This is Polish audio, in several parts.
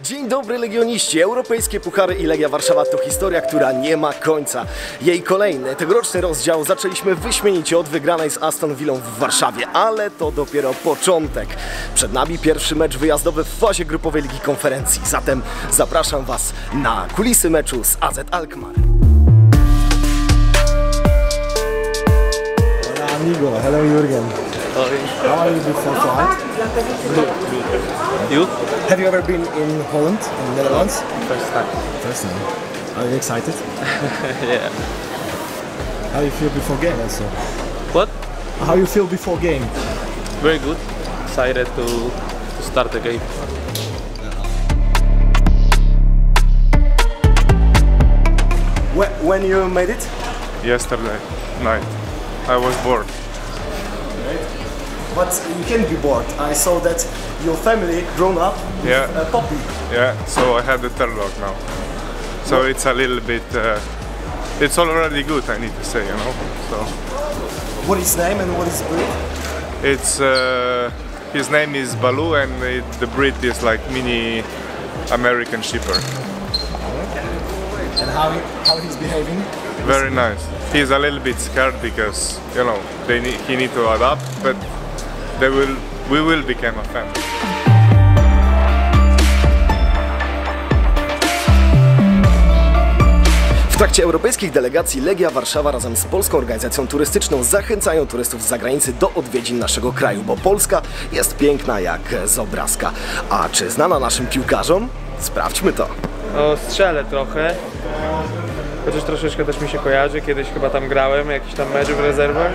Dzień dobry legioniści! Europejskie puchary i Legia Warszawa to historia, która nie ma końca. Jej kolejny, tegoroczny rozdział zaczęliśmy wyśmienicie od wygranej z Aston Villą w Warszawie, ale to dopiero początek. Przed nami pierwszy mecz wyjazdowy w fazie grupowej Ligi Konferencji, zatem zapraszam Was na kulisy meczu z AZ Alkmaar. Hola amigo, hello Jürgen. How are you before flight? Good. You? Have you ever been in Holland, in the Netherlands? First time. First time. Are you excited? Yeah. How you feel before game also? What? How you feel before game? Very good. Excited to start the game. When you made it? Yesterday night. I was bored. But you can't be bored. I saw that your family grown up with Yeah. a puppy. Yeah, so I had a third dog now. So it's a little bit, it's already good, I need to say, you know. So What is his name and what is his breed? it's, his name is Baloo and the breed is like mini American Shepherd. And how he's behaving? Very nice. He's a little bit scared because, you know, he need to adapt, but we will become a family. W trakcie europejskich delegacji Legia Warszawa razem z Polską Organizacją Turystyczną zachęcają turystów z zagranicy do odwiedzin naszego kraju, bo Polska jest piękna jak z obrazka. A czy znana naszym piłkarzom? Sprawdźmy to. No, strzelę trochę, chociaż troszeczkę też mi się kojarzy, kiedyś chyba tam grałem, jakiś tam mecz w rezerwach.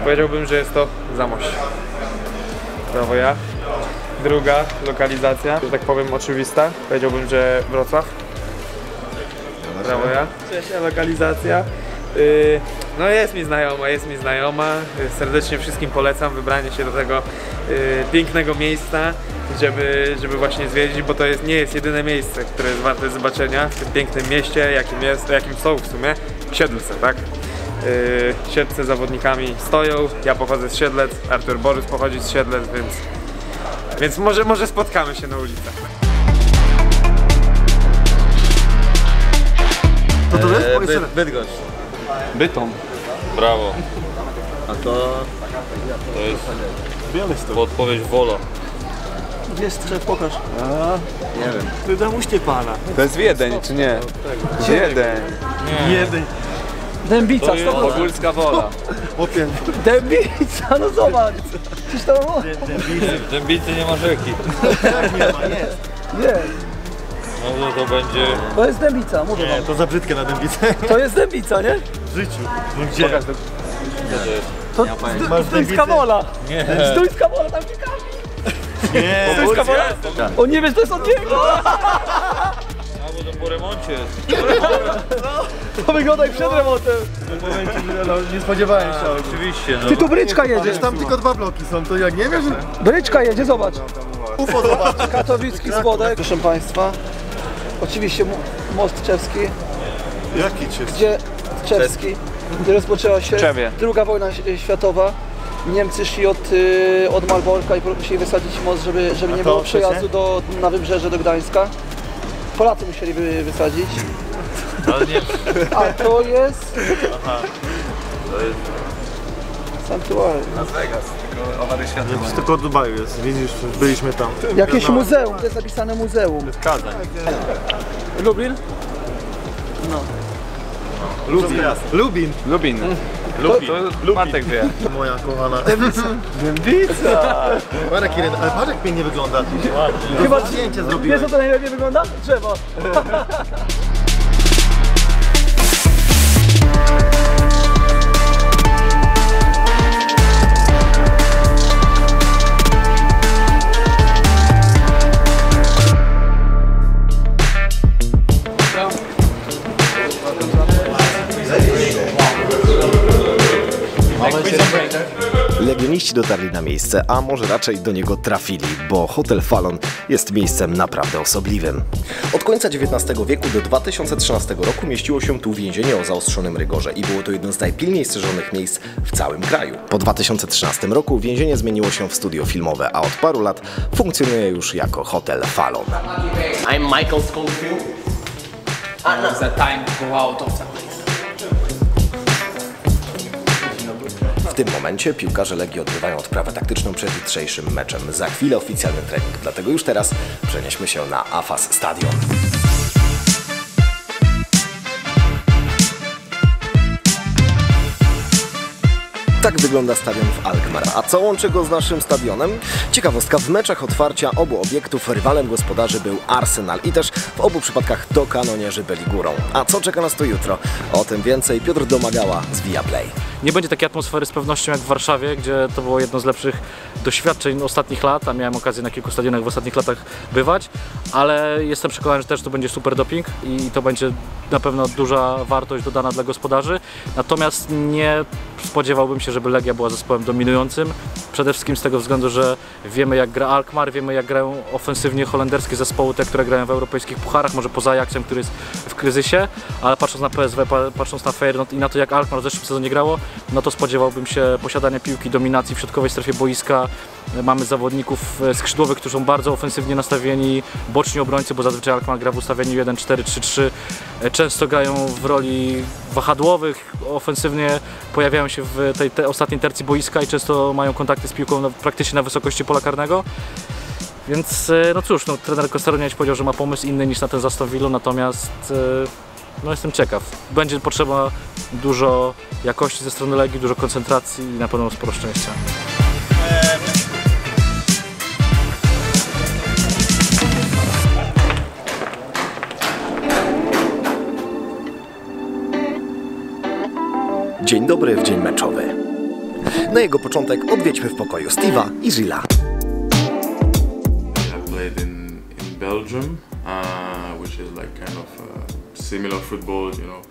Powiedziałbym, że jest to Zamość. Brawo ja. Druga lokalizacja, że tak powiem oczywista, powiedziałbym, że Wrocław. Brawo ja. Trzecia lokalizacja. No jest mi znajoma. Serdecznie wszystkim polecam wybranie się do tego pięknego miejsca, żeby właśnie zwiedzić, bo to nie jest jedyne miejsce, które jest warte zobaczenia w tym pięknym mieście, jakim są w sumie Siedlce, tak? Siedlce zawodnikami stoją, ja pochodzę z Siedlec, Artur Borys pochodzi z Siedlec, więc może spotkamy się na ulicach. To to jest? Bydgoszcz. Bytom. Brawo. A to jest Białystok. odpowiedź Wola. Wiesz, pokaż. Nie wiem. Wydamuście pana. To jest Wiedeń, czy nie? Wiedeń. Jeden. Dębica, To jest Ogólska Wola. Dębica, no zobacz! Czyż to było? W Dębicy nie ma rzeki. Nie, No to będzie... to jest Dębica, mówię wam. To za brzydkie na dębicę. To jest Dębica, nie? W życiu. No gdzie? To Zduńska Wola. Nie. Zduńska Wola, tam ciekawi. Nie. Zduńska Wola. O nie wiesz, to jest od niego. Albo to po remoncie jest. To wygląda jak przed remontem. Nie spodziewałem się. Oczywiście, no. Ty tu bryczka jedziesz. Przecież tam tylko 2 bloki są, to jak nie wiesz? Bryczka jedzie, zobacz. UFO zobacz. Katowicki spodek. Proszę Państwa. Oczywiście most czewski. Jaki cię? Gdzie czewski, gdzie rozpoczęła się II wojna światowa. Niemcy szli od Malborka i musieli wysadzić most, żeby nie było przejazdu na wybrzeże do Gdańska. Polacy musieli wysadzić. Ale nie. A to jest... To jest Sanktuarium. Las Vegas, tylko awary światowe. Tylko w Dubaju jest, widzisz, byliśmy tam. Jakieś muzeum, to jest napisane muzeum. Kazań. Lublin? No. Lubin. Lubin. Bartek wie. Moja kochana. Dębica! Marek Iryn, ale patrz jak pięknie wygląda. Chyba zdjęcie zrobiłeś. Wiesz, co to najlepiej wygląda? Drzewo. Legioniści policjanci dotarli na miejsce, a może raczej do niego trafili, bo Hotel Fallon jest miejscem naprawdę osobliwym. Od końca XIX wieku do 2013 roku mieściło się tu więzienie o zaostrzonym rygorze i było to jedno z najpilniej strzeżonych miejsc w całym kraju. Po 2013 roku więzienie zmieniło się w studio filmowe, a od paru lat funkcjonuje już jako Hotel Fallon. I'm Michael Schofield. It's the time to go out of the place. W tym momencie piłkarze Legii odbywają odprawę taktyczną przed jutrzejszym meczem. Za chwilę oficjalny trening, dlatego już teraz przenieśmy się na AFAS Stadion. Tak wygląda stadion w Alkmaar. A co łączy go z naszym stadionem? Ciekawostka, w meczach otwarcia obu obiektów rywalem gospodarzy był Arsenal i też w obu przypadkach to kanonierzy byli górą. A co czeka nas tu jutro? O tym więcej Piotr Domagała z Viaplay. Nie będzie takiej atmosfery z pewnością jak w Warszawie, gdzie to było jedno z lepszych doświadczeń ostatnich lat, a miałem okazję na kilku stadionach w ostatnich latach bywać, ale jestem przekonany, że też to będzie super doping i to będzie na pewno duża wartość dodana dla gospodarzy. Natomiast nie spodziewałbym się, żeby Legia była zespołem dominującym. Przede wszystkim z tego względu, że wiemy jak gra Alkmaar, wiemy jak grają ofensywnie holenderskie zespoły, te, które grają w europejskich pucharach, może poza Ajaxem, który jest w kryzysie, ale patrząc na PSW, patrząc na Feyenoord i na to jak Alkmaar w zeszłym sezonie grało, no to spodziewałbym się posiadania piłki, dominacji w środkowej strefie boiska. Mamy zawodników skrzydłowych, którzy są bardzo ofensywnie nastawieni, boczni obrońcy, bo zazwyczaj Alkmaar gra w ustawieniu 1-4-3-3. Często grają w roli wahadłowych, ofensywnie pojawiają się w tej ostatniej tercji boiska i często mają kontakty z piłką praktycznie na wysokości pola karnego. Więc no cóż, no, trener Kostaroniewicz powiedział, że ma pomysł inny niż na ten z Aston Villą, natomiast no jestem ciekaw. Będzie potrzeba dużo jakości ze strony Legii, dużo koncentracji i na pewno sporo szczęścia. Dzień dobry w dzień meczowy. Na jego początek odwiedźmy w pokoju Steve'a i Gilla. I played in Belgium, which is like kind of similar football, you know.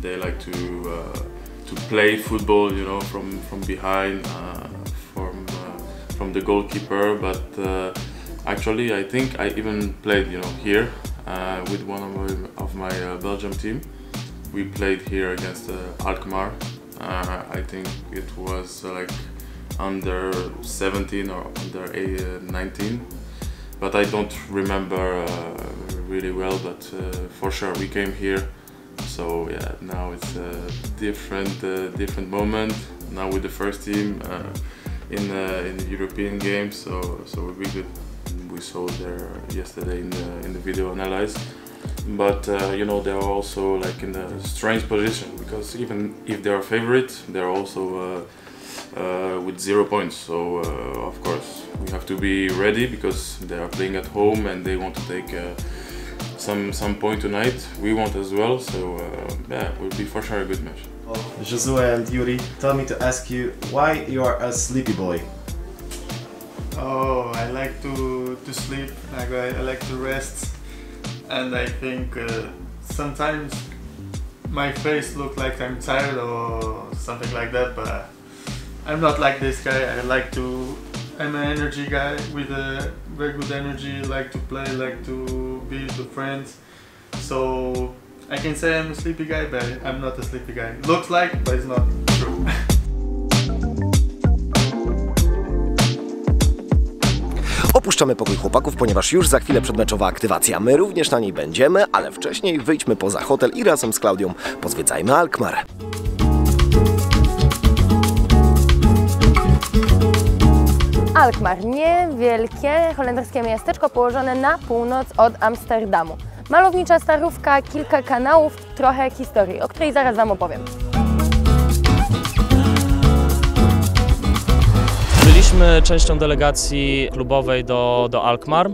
They like to play football, you know, from behind, from the goalkeeper. But actually, I think I even played, you know, here with one of my Belgium team. We played here against Alkmaar. I think it was like under 17 or under 19, but I don't remember really well. But for sure, we came here. So yeah, now it's a different moment. Now with the first team in the European games. So we saw there yesterday in the video analysis. But you know, they are also like in a strange position because even if they are favorite, they're also with 0 points. So of course we have to be ready because they are playing at home and they want to take some point tonight. We want as well. So yeah, it will be for sure a good match. Josue and Yuri, tell me to ask you why you are a sleepy boy. Oh, I like to sleep. I like to rest. And I think sometimes my face looks like I'm tired or something like that, but I'm not like this guy. I'm an energy guy with a very good energy, like to play, like to be with friends. So I can say I'm a sleepy guy, but I'm not a sleepy guy. Looks like, but it's not true. Opuszczamy pokój chłopaków, ponieważ już za chwilę przedmeczowa aktywacja. My również na niej będziemy, ale wcześniej wyjdźmy poza hotel i razem z Klaudią pozwiedzajmy Alkmaar. Alkmaar, niewielkie holenderskie miasteczko położone na północ od Amsterdamu. Malownicza starówka, kilka kanałów, trochę historii, o której zaraz Wam opowiem. Byliśmy częścią delegacji klubowej do Alkmaar.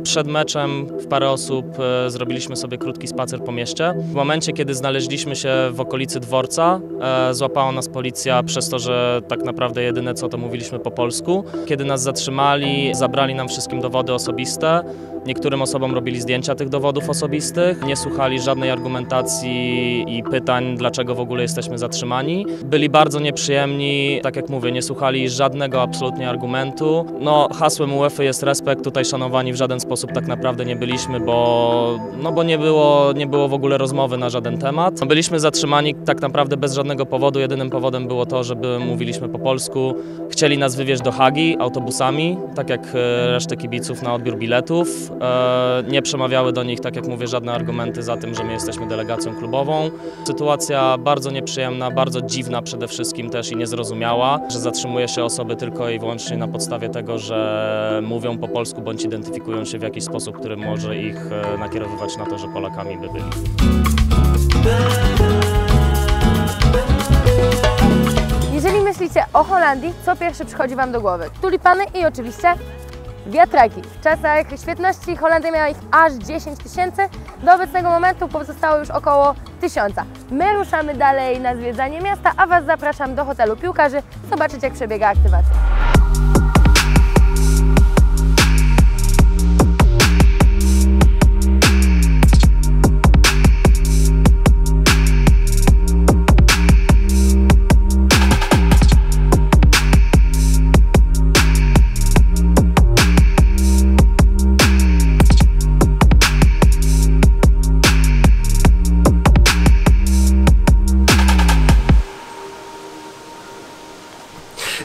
Przed meczem w parę osób zrobiliśmy sobie krótki spacer po mieście. W momencie, kiedy znaleźliśmy się w okolicy dworca, złapała nas policja przez to, że tak naprawdę jedyne co to mówiliśmy po polsku. Kiedy nas zatrzymali, zabrali nam wszystkim dowody osobiste. Niektórym osobom robili zdjęcia tych dowodów osobistych, nie słuchali żadnej argumentacji i pytań, dlaczego w ogóle jesteśmy zatrzymani. Byli bardzo nieprzyjemni, tak jak mówię, nie słuchali żadnego absolutnie argumentu. No, hasłem UEFA jest respekt, tutaj szanowani w żaden sposób tak naprawdę nie byliśmy, bo nie było w ogóle rozmowy na żaden temat. Byliśmy zatrzymani tak naprawdę bez żadnego powodu, jedynym powodem było to, żeby mówiliśmy po polsku. Chcieli nas wywieźć do Hagi autobusami, tak jak resztę kibiców na odbiór biletów. Nie przemawiały do nich, tak jak mówię, żadne argumenty za tym, że my jesteśmy delegacją klubową. Sytuacja bardzo nieprzyjemna, bardzo dziwna przede wszystkim też i niezrozumiała, że zatrzymuje się osoby tylko i wyłącznie na podstawie tego, że mówią po polsku bądź identyfikują się w jakiś sposób, który może ich nakierowywać na to, że Polakami by byli. Jeżeli myślicie o Holandii, co pierwsze przychodzi Wam do głowy? Tulipany i oczywiście wiatraki. W czasach świetności Holandia miała ich aż 10 000, do obecnego momentu pozostało już około 1000. My ruszamy dalej na zwiedzanie miasta, a Was zapraszam do hotelu piłkarzy, zobaczyć jak przebiega aktywacja.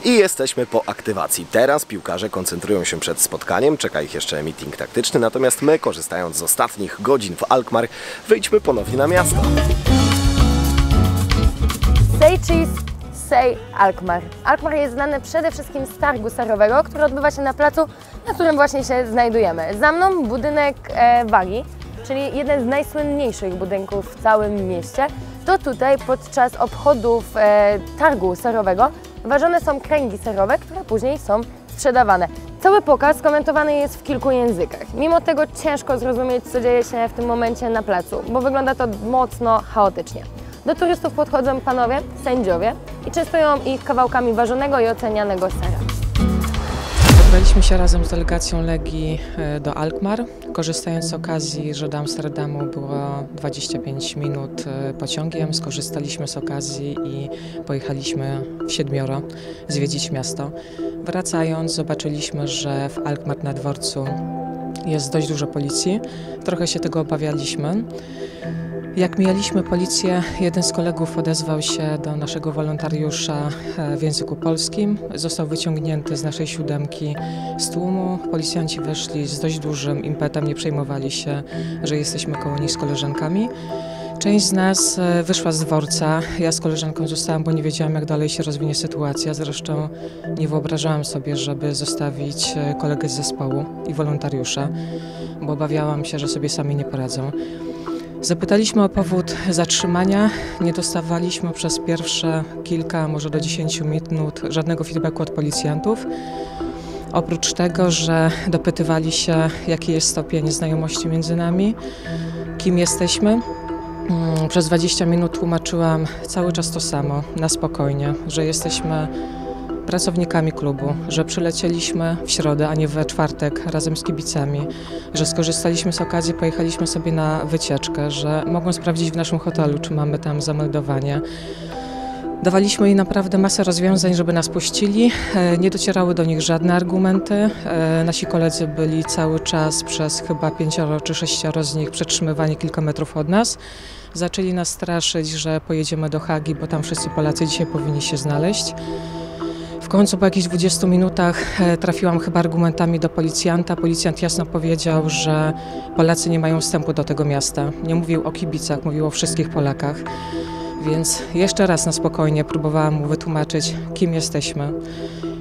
I jesteśmy po aktywacji. Teraz piłkarze koncentrują się przed spotkaniem, czeka ich jeszcze meeting taktyczny, natomiast my, korzystając z ostatnich godzin w Alkmaar, wyjdźmy ponownie na miasto. Say cheese, say Alkmaar. Alkmaar jest znany przede wszystkim z targu serowego, który odbywa się na placu, na którym właśnie się znajdujemy. Za mną budynek Wagi, czyli jeden z najsłynniejszych budynków w całym mieście. To tutaj podczas obchodów targu serowego ważone są kręgi serowe, które później są sprzedawane. Cały pokaz komentowany jest w kilku językach. Mimo tego ciężko zrozumieć, co dzieje się w tym momencie na placu, bo wygląda to mocno chaotycznie. Do turystów podchodzą panowie, sędziowie i częstują ich kawałkami ważonego i ocenianego sera. Wybraliśmy się razem z delegacją Legii do Alkmaar, korzystając z okazji, że do Amsterdamu było 25 minut pociągiem. Skorzystaliśmy z okazji i pojechaliśmy w 7 zwiedzić miasto. Wracając zobaczyliśmy, że w Alkmaar na dworcu jest dość dużo policji. Trochę się tego obawialiśmy. Jak mijaliśmy policję, jeden z kolegów odezwał się do naszego wolontariusza w języku polskim. Został wyciągnięty z naszej 7 z tłumu. Policjanci weszli z dość dużym impetem, nie przejmowali się, że jesteśmy koło nich z koleżankami. Część z nas wyszła z dworca. Ja z koleżanką zostałam, bo nie wiedziałam, jak dalej się rozwinie sytuacja. Zresztą nie wyobrażałam sobie, żeby zostawić kolegę z zespołu i wolontariusza, bo obawiałam się, że sobie sami nie poradzą. Zapytaliśmy o powód zatrzymania. Nie dostawaliśmy przez pierwsze kilka, może do 10 minut żadnego feedbacku od policjantów. Oprócz tego, że dopytywali się, jaki jest stopień znajomości między nami, kim jesteśmy. Przez 20 minut tłumaczyłam cały czas to samo, na spokojnie, że jesteśmy pracownikami klubu, że przylecieliśmy w środę, a nie we czwartek razem z kibicami, że skorzystaliśmy z okazji, pojechaliśmy sobie na wycieczkę, że mogą sprawdzić w naszym hotelu, czy mamy tam zameldowanie. Dawaliśmy im naprawdę masę rozwiązań, żeby nas puścili. Nie docierały do nich żadne argumenty. Nasi koledzy byli cały czas przez chyba 5 czy 6 z nich przetrzymywani kilka metrów od nas. Zaczęli nas straszyć, że pojedziemy do Hagi, bo tam wszyscy Polacy dzisiaj powinni się znaleźć. W końcu po jakichś 20 minutach trafiłam chyba argumentami do policjanta. Policjant jasno powiedział, że Polacy nie mają wstępu do tego miasta. Nie mówił o kibicach, mówił o wszystkich Polakach. Więc jeszcze raz na spokojnie próbowałam mu wytłumaczyć, kim jesteśmy.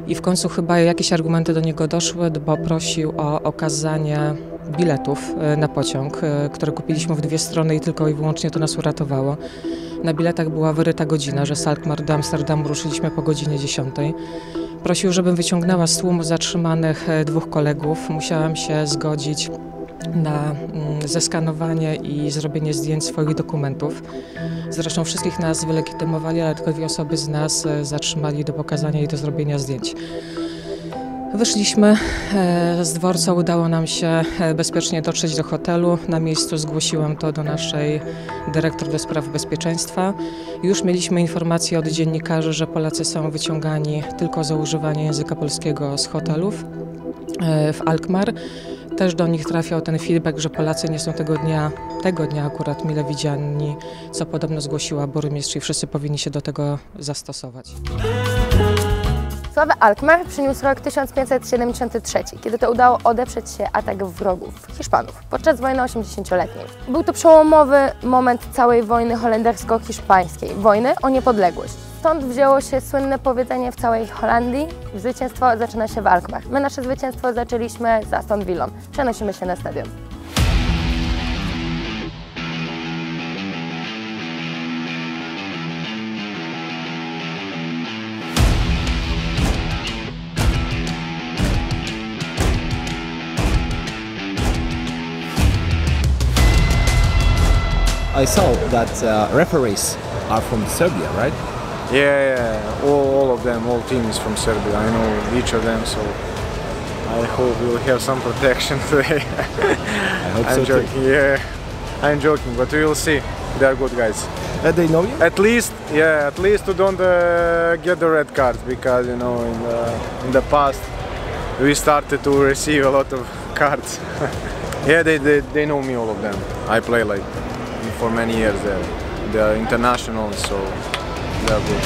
I w końcu chyba jakieś argumenty do niego doszły, bo prosił o okazanie biletów na pociąg, które kupiliśmy w 2 strony i tylko i wyłącznie to nas uratowało. Na biletach była wyryta godzina, że z Alkmaar do Amsterdamu ruszyliśmy po godzinie 10. Prosił, żebym wyciągnęła z tłumu zatrzymanych 2 kolegów. Musiałam się zgodzić na zeskanowanie i zrobienie zdjęć swoich dokumentów. Zresztą wszystkich nas wylegitymowali, ale tylko 2 osoby z nas zatrzymali do pokazania i do zrobienia zdjęć. Wyszliśmy z dworca, udało nam się bezpiecznie dotrzeć do hotelu. Na miejscu zgłosiłem to do naszej dyrektor do spraw bezpieczeństwa. Już mieliśmy informację od dziennikarzy, że Polacy są wyciągani tylko za używanie języka polskiego z hotelów w Alkmaar. Też do nich trafiał ten feedback, że Polacy nie są tego dnia akurat mile widziani, co podobno zgłosiła burmistrz i wszyscy powinni się do tego zastosować. Sławę Alkmaar przyniósł rok 1573, kiedy to udało odeprzeć się atak wrogów, Hiszpanów, podczas wojny 80-letniej. Był to przełomowy moment całej wojny holendersko-hiszpańskiej, wojny o niepodległość. Stąd wzięło się słynne powiedzenie w całej Holandii: zwycięstwo zaczyna się w Alkmaar. My nasze zwycięstwo zaczęliśmy z Aston Villą. Przenosimy się na stadion. I saw that referees are from Serbia, right? Yeah, all of them, all teams from Serbia. I know each of them, so I hope we'll have some protection today. I hope I'm so joking. too. Yeah, I'm joking, but we will see. They are good guys. They know you? At least to don't get the red cards, because you know in the past we started to receive a lot of cards. Yeah, they know me, all of them. I play like for many years there. They are internationals, so they are good.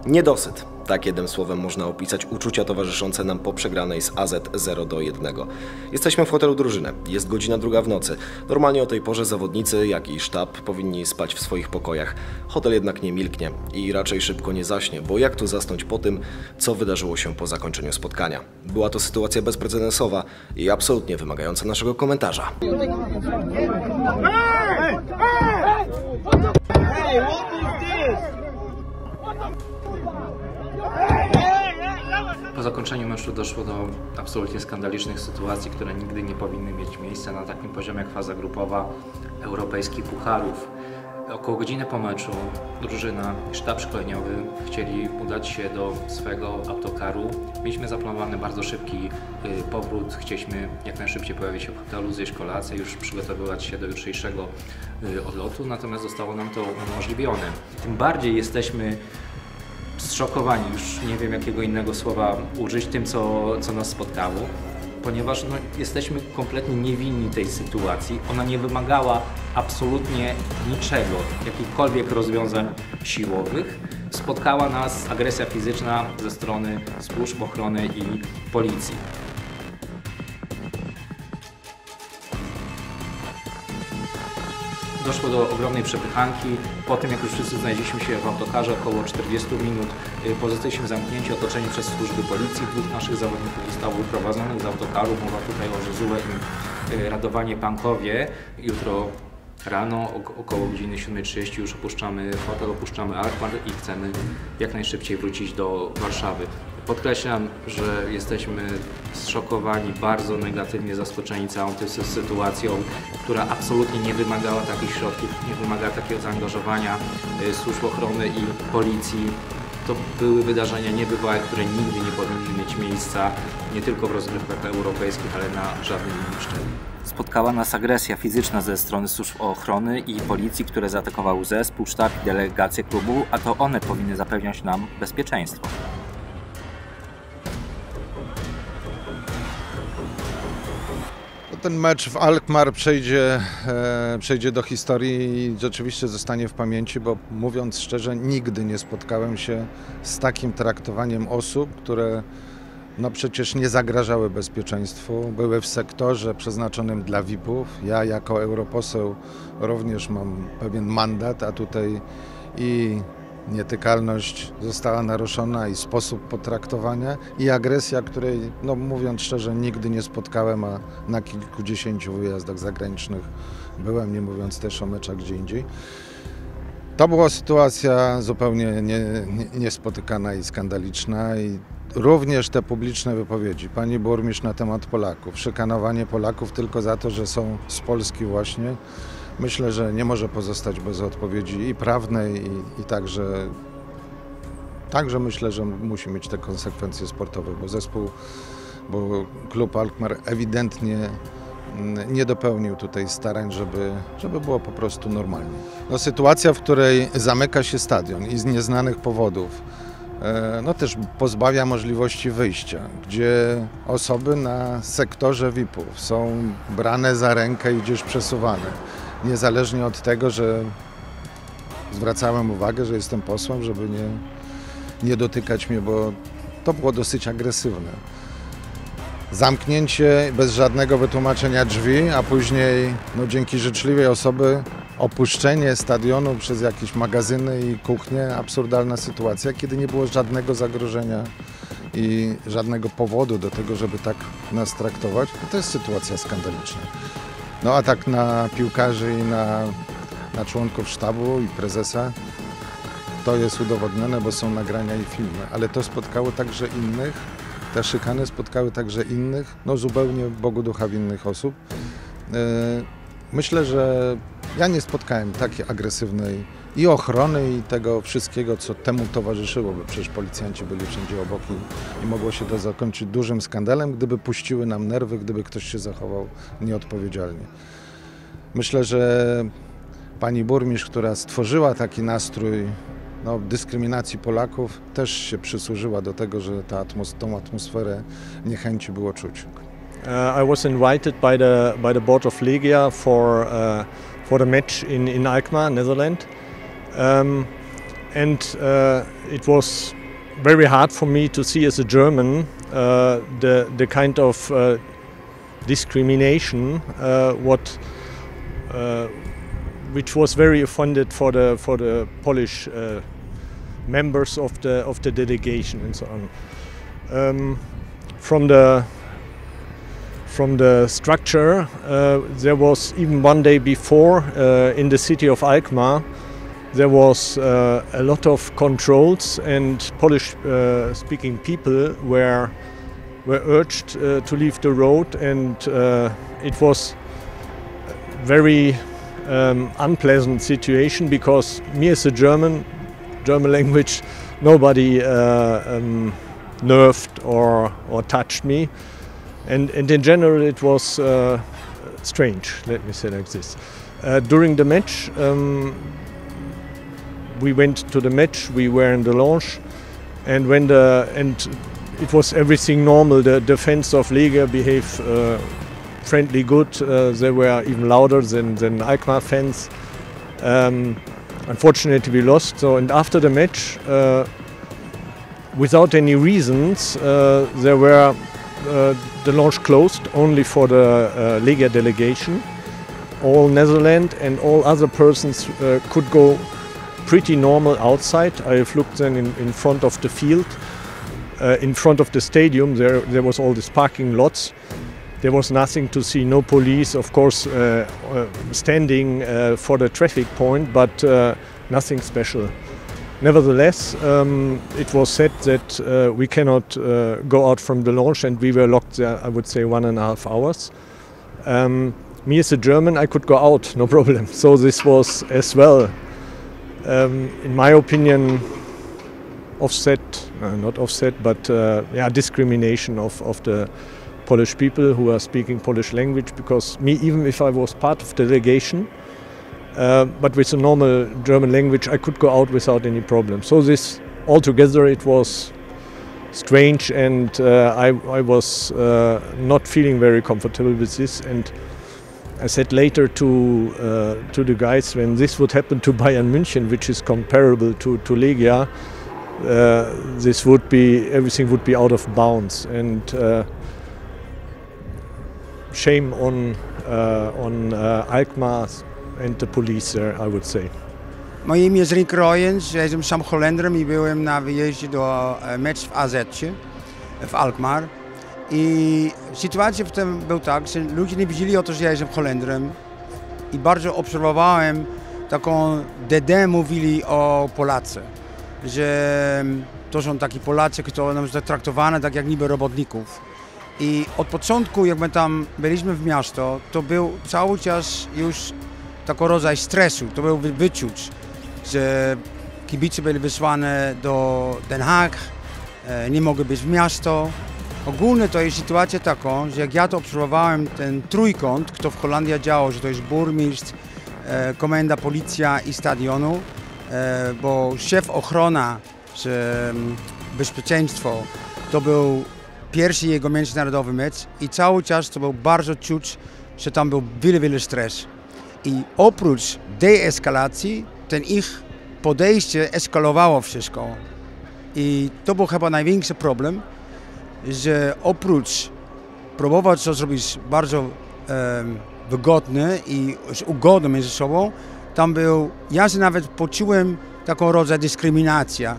Niedosyt. Tak jednym słowem można opisać uczucia towarzyszące nam po przegranej z AZ 0-1. Jesteśmy w hotelu drużyny. Jest godzina 2 w nocy. Normalnie o tej porze zawodnicy, jak i sztab powinni spać w swoich pokojach. Hotel jednak nie milknie i raczej szybko nie zaśnie, bo jak tu zasnąć po tym, co wydarzyło się po zakończeniu spotkania. Była to sytuacja bezprecedensowa i absolutnie wymagająca naszego komentarza. Po zakończeniu meczu doszło do absolutnie skandalicznych sytuacji, które nigdy nie powinny mieć miejsca na takim poziomie jak faza grupowa europejskich pucharów. Około godziny po meczu drużyna i sztab szkoleniowy chcieli udać się do swojego autokaru. Mieliśmy zaplanowany bardzo szybki powrót, chcieliśmy jak najszybciej pojawić się w hotelu, zjeść kolację, już przygotowywać się do jutrzejszego odlotu, natomiast zostało nam to uniemożliwione. Tym bardziej jesteśmy zszokowani, już nie wiem jakiego innego słowa użyć, tym co nas spotkało, ponieważ jesteśmy kompletnie niewinni tej sytuacji. Ona nie wymagała absolutnie niczego, jakichkolwiek rozwiązań siłowych. Spotkała nas agresja fizyczna ze strony służb ochrony i policji. Doszło do ogromnej przepychanki. Po tym, jak już wszyscy znaleźliśmy się w autokarze, około 40 minut pozostaliśmy zamknięci, otoczeni przez służby policji. 2 naszych zawodników zostało wyprowadzonych z autokaru. Mowa tutaj o Rzezułę i Radowanie Pankowie. Jutro rano, około godziny 7:30 już opuszczamy hotel, opuszczamy Alkmaar i chcemy jak najszybciej wrócić do Warszawy. Podkreślam, że jesteśmy zszokowani, bardzo negatywnie zaskoczeni całą tą sytuacją, która absolutnie nie wymagała takich środków, nie wymagała takiego zaangażowania służb ochrony i policji. To były wydarzenia niebywałe, które nigdy nie powinny mieć miejsca, nie tylko w rozgrywkach europejskich, ale na żadnym innym szczeblu. Spotkała nas agresja fizyczna ze strony służb ochrony i policji, które zaatakowały zespół, sztab i delegację klubu, a to one powinny zapewniać nam bezpieczeństwo. Ten mecz w Alkmaar przejdzie do historii i rzeczywiście zostanie w pamięci, bo mówiąc szczerze, nigdy nie spotkałem się z takim traktowaniem osób, które przecież nie zagrażały bezpieczeństwu, były w sektorze przeznaczonym dla VIP-ów. Ja jako europoseł również mam pewien mandat, a tutaj i nietykalność została naruszona i sposób potraktowania i agresja, której mówiąc szczerze nigdy nie spotkałem, a na kilkudziesięciu wyjazdach zagranicznych byłem, nie mówiąc też o meczach gdzie indziej. To była sytuacja zupełnie niespotykana i skandaliczna i również te publiczne wypowiedzi pani burmistrz na temat Polaków, szykanowanie Polaków tylko za to, że są z Polski właśnie. Myślę, że nie może pozostać bez odpowiedzi i prawnej, i także myślę, że musi mieć te konsekwencje sportowe, bo klub Alkmaar ewidentnie nie dopełnił tutaj starań, żeby było po prostu normalnie. Sytuacja, w której zamyka się stadion i z nieznanych powodów też pozbawia możliwości wyjścia, gdzie osoby na sektorze VIP-ów są brane za rękę i gdzieś przesuwane. Niezależnie od tego, że zwracałem uwagę, że jestem posłem, żeby nie dotykać mnie, bo to było dosyć agresywne. Zamknięcie bez żadnego wytłumaczenia drzwi, a później dzięki życzliwej osoby opuszczenie stadionu przez jakieś magazyny i kuchnię. Absurdalna sytuacja, kiedy nie było żadnego zagrożenia i żadnego powodu do tego, żeby tak nas traktować. To jest sytuacja skandaliczna. A tak na piłkarzy i na członków sztabu i prezesa to jest udowodnione, bo są nagrania i filmy, ale to spotkało także innych, te szykany spotkały także innych, zupełnie Bogu ducha winnych osób. Myślę, że ja nie spotkałem takiej agresywnej i ochrony i tego wszystkiego, co temu towarzyszyło, bo przecież policjanci byli wszędzie obok i mogło się to zakończyć dużym skandalem, gdyby puściły nam nerwy, gdyby ktoś się zachował nieodpowiedzialnie. Myślę, że pani burmistrz, która stworzyła taki nastrój dyskryminacji Polaków, też się przysłużyła do tego, że tą atmosferę niechęci było czuć. I was invited by the board of Legia for the match in Alkmaar, Netherlands, and it was very hard for me to see as a German the kind of discrimination which was very offended for the Polish members of the delegation and so on. From the structure, there was even one day before in the city of Alkmaar, there was a lot of controls, and Polish-speaking people were urged to leave the road, and it was a very unpleasant situation, because me as a German language, nobody nerved or touched me. And in general, it was strange, let me say like this. During the match, we went to the match, we were in the lounge, and it was everything normal. The fans of Legia behaved friendly, good. They were even louder than Alkmaar fans. Unfortunately, we lost. So, and after the match, without any reasons, there were the lounge closed only for the Legia delegation. All Netherlands and all other persons could go pretty normal outside. I have looked then in front of the field, in front of the stadium. There was all these parking lots. There was nothing to see, no police, of course, standing for the traffic point, but nothing special. Nevertheless, it was said that we cannot go out from the lounge, and we were locked there, I would say, 1.5 hours. Me as a German, I could go out, no problem. So this was as well, in my opinion, not offset, but yeah, discrimination of the Polish people who are speaking Polish language, because me, even if I was part of the delegation, but with a normal German language, I could go out without any problem. So this altogether, it was strange, and I was not feeling very comfortable with this. And I said later to the guys, when this would happen to Bayern München, which is comparable to Legia, this would be, everything would be out of bounds. And shame on Alkmaar and the police there, I would say. Moje imię jest Rick Royens, ja jestem sam Holendrem i byłem na wyjeździe do mecz w AZ-cie, w Alkmaar. I sytuacja w tym była tak, że ludzie nie wiedzieli o to, że ja jestem Holendrem, i bardzo obserwowałem taką DD mówili o Polacy, że to są taki Polacy, którzy są traktowane tak jak niby robotników. I od początku, jak my tam byliśmy w miasto, to był cały czas już taki rodzaj stresu, to był wyczuć, że kibice byli wysłane do Den Haag, nie mogły być w miasto. Ogólnie to jest sytuacja taka, że jak ja to obserwowałem, ten trójkąt, kto w Holandii działał, że to jest burmistrz, komenda, policja i stadionu, bo szef ochrona, że bezpieczeństwo, to był pierwszy jego międzynarodowy mecz i cały czas to był bardzo czuć, że tam był wiele stres. I oprócz deeskalacji, ten ich podejście eskalowało wszystko. I to był chyba największy problem, że oprócz próbować to zrobić bardzo wygodne i z ugodą między sobą, tam był, ja się nawet poczułem taką rodzaj dyskryminacja.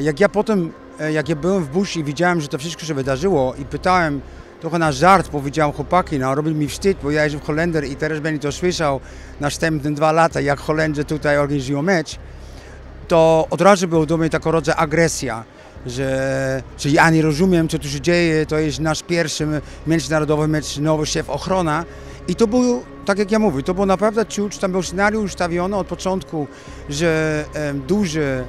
Jak ja potem, jak ja byłem w busie i widziałem, że to wszystko się wydarzyło i pytałem, trochę na żart powiedziałem, chłopaki, no robił mi wstyd, bo ja jestem Holender i teraz będę to słyszał następne 2 lata, jak Holendrzy tutaj organizują mecz, to od razu był do mnie taka rodzaj agresja, że ja nie rozumiem, co tu się dzieje, to jest nasz pierwszy międzynarodowy mecz, nowy szef ochrona. I to był, tak jak ja mówię, to było naprawdę czuć, tam był scenariusz ustawiony od początku, że duży,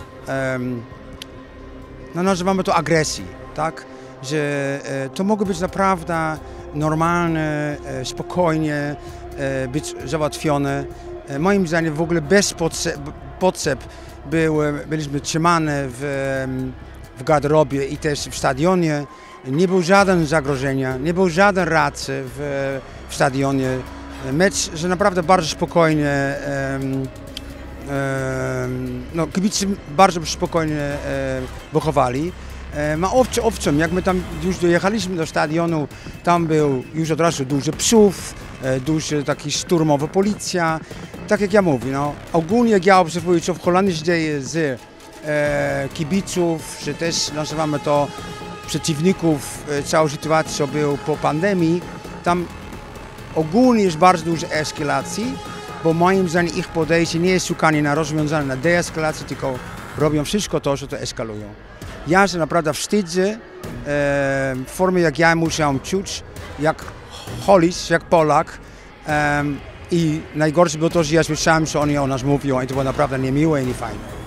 no nazywamy to agresji, tak? Że to mogło być naprawdę normalne, spokojnie być załatwione. Moim zdaniem w ogóle bez potrzeb byliśmy trzymane w garderobie i też w stadionie. Nie było żadnego zagrożenia, nie było żadnej racji w stadionie. Mecz, że naprawdę bardzo spokojnie no, kibice bardzo spokojnie wychowali. Ma owszem, jak my tam już dojechaliśmy do stadionu, tam był już od razu dużo psów, duży taki szturmowa policja. Tak jak ja mówię, no, ogólnie jak ja obserwuję, co w Holandii się dzieje z kibiców, że też nazywamy to przeciwników, całą sytuację, co było po pandemii, tam ogólnie jest bardzo dużo eskalacji, bo moim zdaniem ich podejście nie jest szukanie na rozwiązanie, na deeskalację, tylko robią wszystko to, że to eskalują. Ja się naprawdę wstydzę w formie, jak ja muszę czuć, jak Hollis, jak Polak. I najgorsze było to, że ja słyszałem, że oni o nas mówią i to było naprawdę niemiłe i niefajne.